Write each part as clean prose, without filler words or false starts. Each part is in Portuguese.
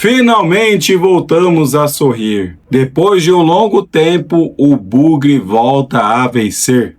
Finalmente voltamos a sorrir. Depois de um longo tempo, o Bugre volta a vencer.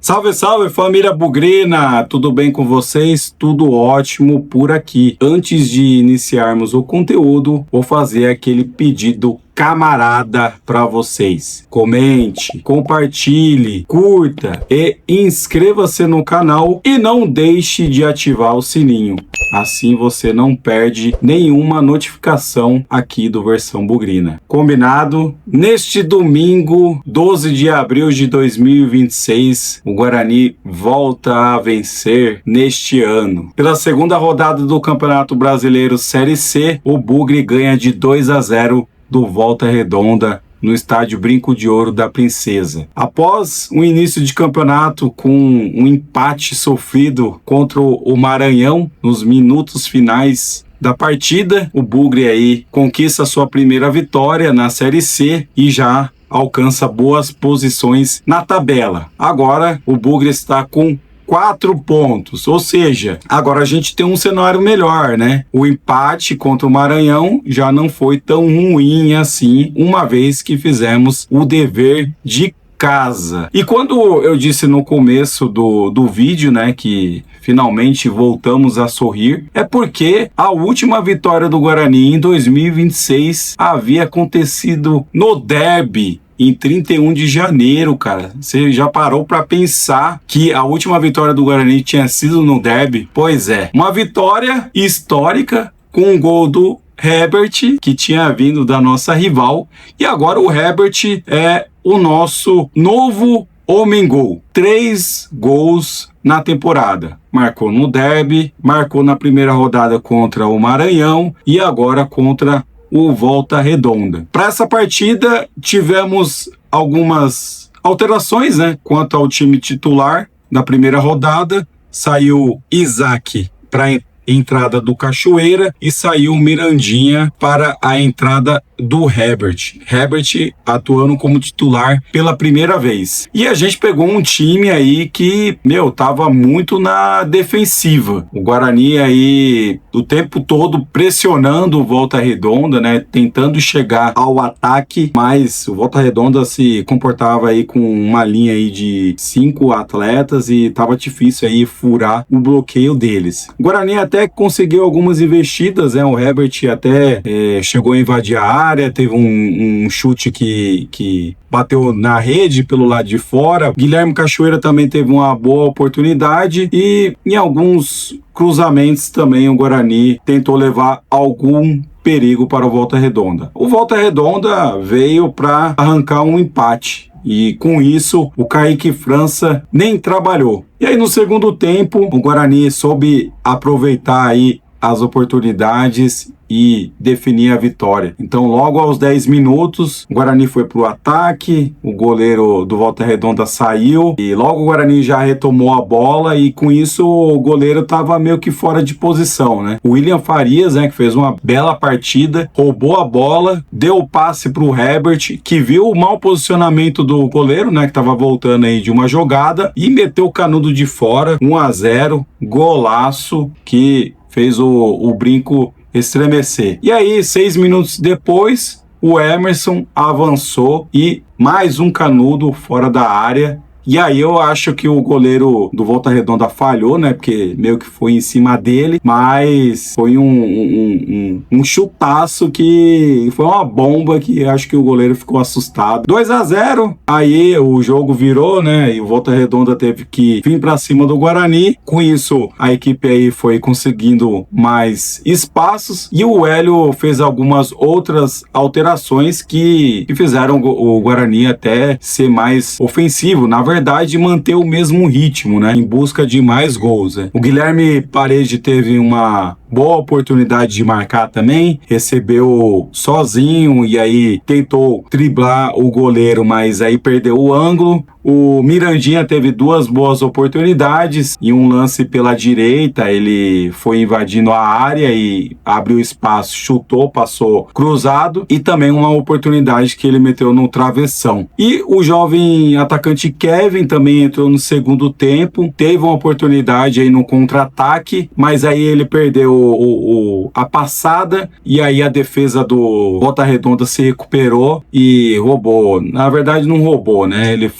Salve, salve, família bugrina! Tudo bem com vocês? Tudo ótimo por aqui. Antes de iniciarmos o conteúdo, vou fazer aquele pedido camarada para vocês. Comente, compartilhe, curta e inscreva-se no canal e não deixe de ativar o sininho. Assim você não perde nenhuma notificação aqui do Versão Bugrina. Combinado? Neste domingo, 12 de abril de 2026, o Guarani volta a vencer neste ano. Pela segunda rodada do Campeonato Brasileiro Série C, o Bugre ganha de 2-0 do Volta Redonda no estádio Brinco de Ouro da Princesa. Após um início de campeonato com um empate sofrido contra o Maranhão nos minutos finais da partida, o Bugre aí conquista sua primeira vitória na Série C e já alcança boas posições na tabela. Agora o Bugre está com 4 pontos, ou seja, agora a gente tem um cenário melhor, né? O empate contra o Maranhão já não foi tão ruim assim, uma vez que fizemos o dever de casa. E quando eu disse no começo do vídeo, né, que finalmente voltamos a sorrir, é porque a última vitória do Guarani em 2026 havia acontecido no derby em 31 de janeiro, cara. Você já parou para pensar que a última vitória do Guarani tinha sido no derby? Pois é, uma vitória histórica com um gol do Herbert, que tinha vindo da nossa rival, e agora o Herbert é o nosso novo homem-gol. 3 gols na temporada. Marcou no derby, marcou na primeira rodada contra o Maranhão e agora contra o Volta Redonda. Para essa partida tivemos algumas alterações, né, quanto ao time titular da primeira rodada. Saiu Isaac para a entrada do Cachoeira e saiu Mirandinha para a entrada do Herbert. Herbert atuando como titular pela primeira vez. E a gente pegou um time aí que, tava muito na defensiva. O Guarani aí o tempo todo pressionando o Volta Redonda, né, tentando chegar ao ataque, mas o Volta Redonda se comportava aí com uma linha aí de 5 atletas e tava difícil aí furar o bloqueio deles. O Guarani até conseguiu algumas investidas, né, o Herbert até chegou a invadir a área, teve um chute que bateu na rede pelo lado de fora. Guilherme Cachoeira também teve uma boa oportunidade e em alguns cruzamentos também o Guarani tentou levar algum perigo para o Volta Redonda. O Volta Redonda veio para arrancar um empate. E com isso, o Kaique França nem trabalhou. E aí no segundo tempo, o Guarani soube aproveitar aí as oportunidades e definir a vitória. Então logo aos 10 minutos, o Guarani foi para o ataque, o goleiro do Volta Redonda saiu e logo o Guarani já retomou a bola e com isso o goleiro estava meio que fora de posição, né? O William Farias, né, que fez uma bela partida, roubou a bola, deu o passe para o Herbert, que viu o mau posicionamento do goleiro, né, que estava voltando aí de uma jogada e meteu o canudo de fora, 1-0, golaço que fez o Brinco estremecer. E aí, 6 minutos depois, o Emerson avançou e mais um canudo fora da área. E aí eu acho que o goleiro do Volta Redonda falhou, né? Porque meio que foi em cima dele, mas foi um chutaço que foi uma bomba que acho que o goleiro ficou assustado. 2-0, aí o jogo virou, né? E o Volta Redonda teve que vir para cima do Guarani. Com isso, a equipe aí foi conseguindo mais espaços e o Hélio fez algumas outras alterações que fizeram o Guarani até ser mais ofensivo. Na verdade, manter o mesmo ritmo, né? Em busca de mais gols, né? O Guilherme Parede teve uma boa oportunidade de marcar também, recebeu sozinho e aí tentou driblar o goleiro, mas aí perdeu o ângulo. O Mirandinha teve duas boas oportunidades. Em um lance pela direita, ele foi invadindo a área e abriu espaço, chutou, passou cruzado, e também uma oportunidade que ele meteu no travessão. E o jovem atacante Kevin também entrou no segundo tempo, teve uma oportunidade aí no contra-ataque, mas aí ele perdeu a passada e aí a defesa do Volta Redonda se recuperou e roubou. Na verdade não roubou, né? Ele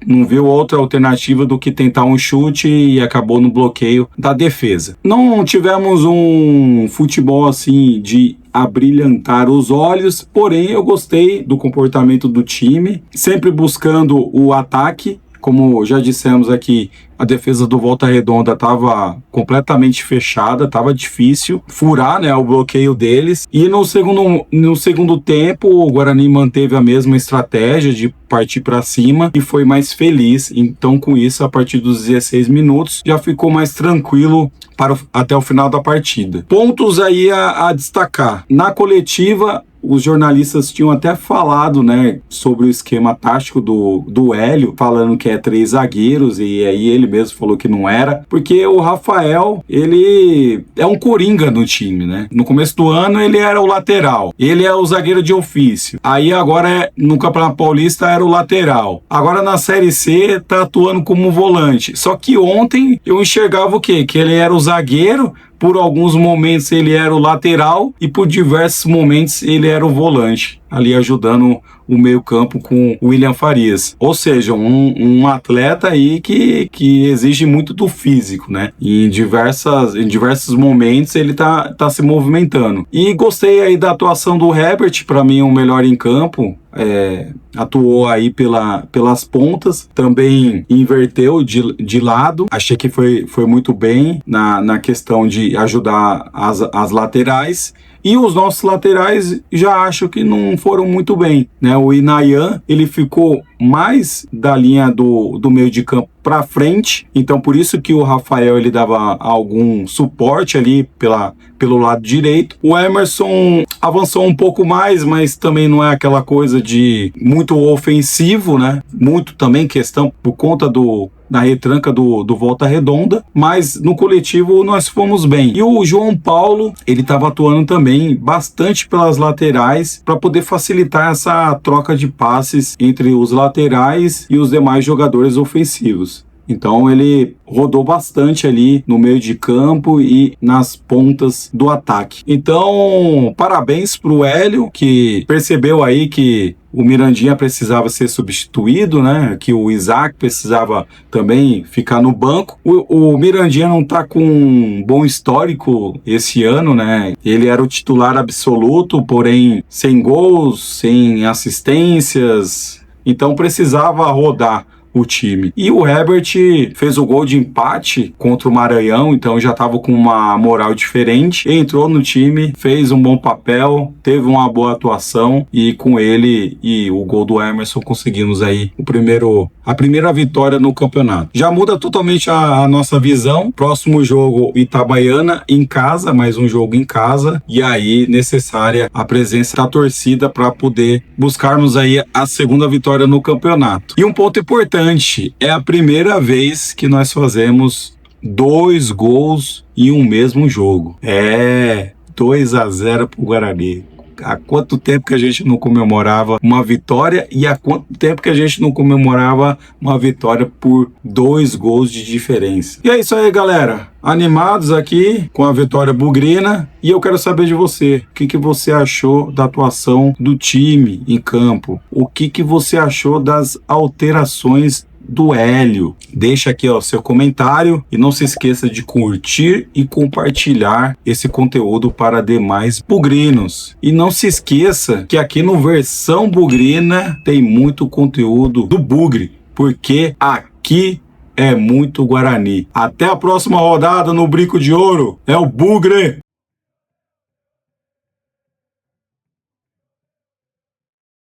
não viu outra alternativa do que tentar um chute e acabou no bloqueio da defesa. Não tivemos um futebol assim de abrilhantar os olhos, porém eu gostei do comportamento do time, sempre buscando o ataque. Como já dissemos aqui, a defesa do Volta Redonda estava completamente fechada, estava difícil furar, né, o bloqueio deles. E no segundo tempo, o Guarani manteve a mesma estratégia de partir para cima e foi mais feliz. Então, com isso, a partir dos 16 minutos, já ficou mais tranquilo até o final da partida. Pontos aí a destacar. Na coletiva, os jornalistas tinham até falado, né, sobre o esquema tático do Hélio, falando que é 3 zagueiros, e aí ele mesmo falou que não era, porque o Rafael, ele é um coringa no time, né? No começo do ano ele era o lateral, ele é o zagueiro de ofício, aí agora no Campeonato Paulista era o lateral, agora na Série C tá atuando como volante, só que ontem eu enxergava o quê? Que ele era o zagueiro, por alguns momentos ele era o lateral e por diversos momentos ele era o volante, ali ajudando o meio-campo com o William Farias. Ou seja, um atleta aí que exige muito do físico, né? E em diversos momentos ele tá se movimentando. E gostei aí da atuação do Herbert, para mim o melhor em campo. Atuou aí pelas pontas, também inverteu de lado, achei que foi muito bem na questão de ajudar as laterais. E os nossos laterais já acho que não foram muito bem, né? O Inayan, ele ficou mais da linha do meio de campo para frente, então por isso que o Rafael ele dava algum suporte ali pelo lado direito. O Emerson avançou um pouco mais, mas também não é aquela coisa de muito ofensivo, né? Muito também questão por conta na retranca do Volta Redonda, mas no coletivo nós fomos bem. E o João Paulo, ele estava atuando também bastante pelas laterais para poder facilitar essa troca de passes entre os laterais e os demais jogadores ofensivos. Então ele rodou bastante ali no meio de campo e nas pontas do ataque. Então, parabéns para o Hélio, que percebeu aí que o Mirandinha precisava ser substituído, né? Que o Isaac precisava também ficar no banco. O Mirandinha não tá com um bom histórico esse ano, né? Ele era o titular absoluto, porém sem gols, sem assistências. Então precisava rodar o time. E o Herbert fez o gol de empate contra o Maranhão, então já estava com uma moral diferente, entrou no time, fez um bom papel, teve uma boa atuação e com ele e o gol do Emerson conseguimos aí a primeira vitória no campeonato. Já muda totalmente a nossa visão. Próximo jogo, Itabaiana em casa, mais um jogo em casa, e aí necessária a presença da torcida para poder buscarmos aí a segunda vitória no campeonato. E um ponto importante, é a primeira vez que nós fazemos 2 gols em um mesmo jogo. 2-0 pro Guarani. Há quanto tempo que a gente não comemorava uma vitória e há quanto tempo que a gente não comemorava uma vitória por 2 gols de diferença. E é isso aí, galera. Animados aqui com a vitória bugrina, e eu quero saber de você. O que você achou da atuação do time em campo? O que você achou das alterações do Hélio? Deixa aqui seu comentário e não se esqueça de curtir e compartilhar esse conteúdo para demais bugrinos. E não se esqueça que aqui no Versão Bugrina tem muito conteúdo do Bugre, porque aqui é muito Guarani. Até a próxima rodada no Brinco de Ouro. É o Bugre!